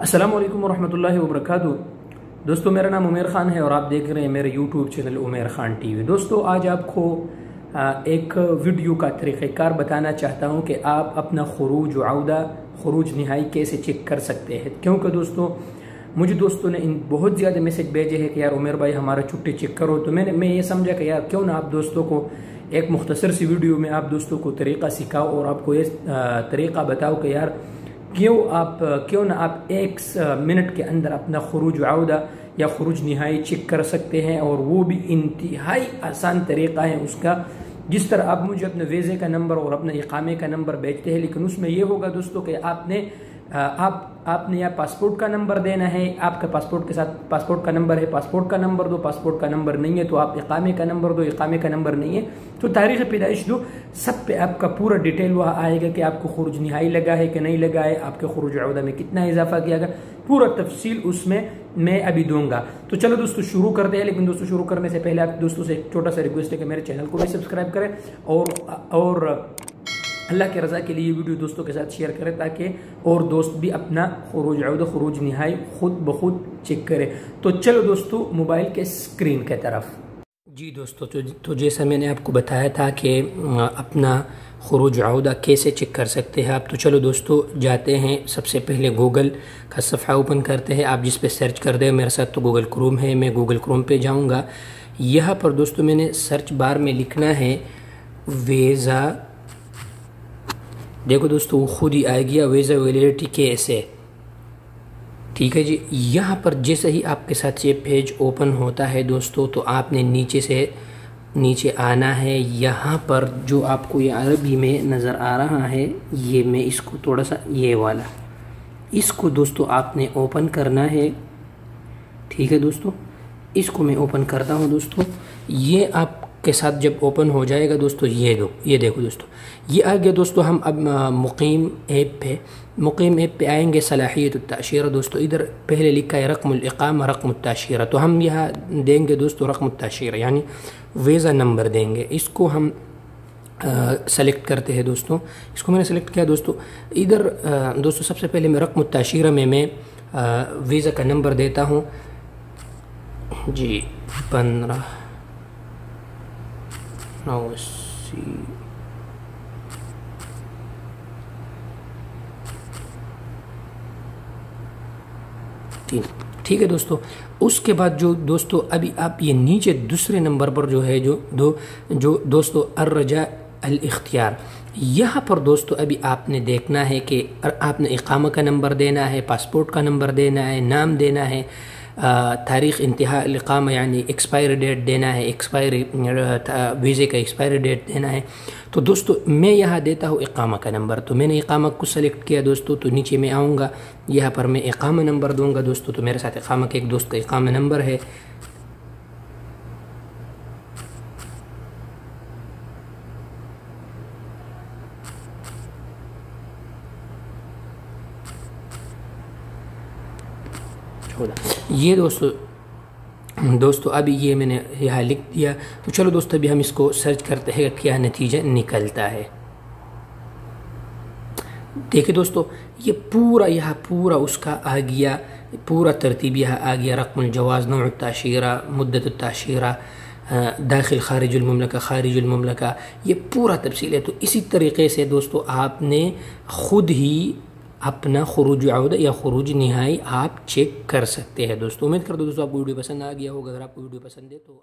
अस्सलामु अलैकुम वरहमतुल्लाहि वबरकातुहू। दोस्तों, मेरा नाम उमैर खान है और आप देख रहे हैं मेरे YouTube channel Umair Khan TV. दोस्तों, आज आपको एक वीडियो का तरीक़ाकार बताना चाहता हूं कि आप अपना खुरूज आउदा खुरूज निहाई कैसे चेक कर सकते हैं। क्योंकि दोस्तों, मुझे दोस्तों ने इन बहुत ज़्यादा मैसेज भेजे हैं कि यार उमैर भाई हमारा छुट्टी चेक करो। तो मैं ये समझा कि यार क्यों ना आप दोस्तों को एक मुख्तसर सी वीडियो में आप दोस्तों को तरीक़ा सिखाओ और आपको ये तरीक़ा बताओ कि यार क्यों ना आप एक मिनट के अंदर अपना खुरूज आउदा या खुरूज निहाई चेक कर सकते हैं। और वो भी इंतहाई आसान तरीक़ा है उसका। जिस तरह आप मुझे अपने वीज़े का नंबर और अपने इकामे का नंबर भेजते हैं, लेकिन उसमें ये होगा दोस्तों कि आपने या पासपोर्ट का नंबर देना है। आपका पासपोर्ट के साथ पासपोर्ट का नंबर है, पासपोर्ट का नंबर दो। पासपोर्ट का नंबर नहीं है तो आप इकामे का नंबर दो। इकामे का नंबर नहीं है तो तारीख़ पैदाइश दो। सब पे आपका पूरा डिटेल वहाँ आएगा कि आपको खुरूज निहाई लगा है कि नहीं लगा है, आपके खुरूज औदा में कितना इजाफा किया गया, पूरा तफसील उसमें मैं अभी दूंगा। तो चलो दोस्तों शुरू करते हैं। लेकिन दोस्तों शुरू करने से पहले आप दोस्तों से एक छोटा सा रिक्वेस्ट है कि मेरे चैनल को भी सब्सक्राइब करें और अल्लाह के रज़ा के लिए ये वीडियो दोस्तों के साथ शेयर करें ताकि और दोस्त भी अपना खुरूज औदा खुरूज निहाई खुद ब खुद चेक करें। तो चलो दोस्तों मोबाइल के स्क्रीन के तरफ। जी दोस्तों, तो जैसा मैंने आपको बताया था कि अपना खुरूज औदा कैसे चेक कर सकते हैं आप। तो चलो दोस्तों जाते हैं। सबसे पहले गूगल का सफ़ा ओपन करते हैं। आप जिस पे सर्च कर दे, मेरे साथ तो गूगल क्रोम है, मैं गूगल क्रोम पे जाऊंगा। यहाँ पर दोस्तों मैंने सर्च बार में लिखना है वीज़ा। देखो दोस्तों वो खुद ही आ गया, वीज़ा वैलिडिटी कैसे। ठीक है जी। यहाँ पर जैसे ही आपके साथ ये पेज ओपन होता है दोस्तों, तो आपने नीचे से नीचे आना है। यहाँ पर जो आपको ये अरबी में नज़र आ रहा है, ये मैं इसको थोड़ा सा ये वाला इसको दोस्तों आपने ओपन करना है। ठीक है दोस्तों, इसको मैं ओपन करता हूँ दोस्तों। ये आपके साथ जब ओपन हो जाएगा दोस्तों, ये देखो दोस्तों ये आ गया दोस्तों। हम अब मुकीम ऐप पे आएंगे। सलाहियत ताशीरा दोस्तों, इधर पहले लिखा है रकमुल इकामा रकमुत ताशीरा। तो हम यहाँ देंगे दोस्तों रकमुत ताशीरा यानी वीज़ा नंबर देंगे। इसको हम सेलेक्ट करते हैं दोस्तों। इसको मैंने सेलेक्ट किया दोस्तों। इधर दोस्तों सबसे पहले मैं रकमुत ताशीरा में मैं वीज़ा का नंबर देता हूँ जी 15 ठीक है दोस्तों। उसके बाद जो दोस्तों अभी आप ये नीचे दूसरे नंबर पर जो है जो दोस्तों अर्रजा अल इख्तियार, यहाँ पर दोस्तों अभी आपने देखना है कि आपने इकामा का नंबर देना है, पासपोर्ट का नंबर देना है, नाम देना है, तारीख़ इंतहा इकामा यानी एक्सपायरी डेट देना है, वीज़े का एक्सपायरी डेट देना है। तो दोस्तों मैं यहाँ देता हूँ इकामा का नंबर। तो मैंने इकामा को सेलेक्ट किया दोस्तों। तो नीचे मैं आऊँगा, यहाँ पर मैं इकामा नंबर दूँगा दोस्तों। तो मेरे साथ इकामा के एक दोस्त का इकामा नंबर है। ये दोस्तों अभी ये मैंने यहाँ लिख दिया। तो चलो दोस्तों अभी हम इसको सर्च करते हैं क्या नतीजा निकलता है। देखिए दोस्तों ये यहाँ पूरा उसका आ गया, पूरा तरतीब यहाँ आ गया। रकमुल जवाज़, नौअ ताशीरा, मुद्दत ताशीरा, दाखिल खारिजुल मुमलका, खारिजुल मुमलका, ये पूरा तफसील है। तो इसी तरीके से दोस्तों आपने ख़ुद ही अपना खुरूज औदा या खुरूज निहाई आप चेक कर सकते हैं दोस्तों। उम्मीद करता हूँ दोस्तों आपको वीडियो पसंद आ गया होगा। अगर आपको वीडियो पसंद है तो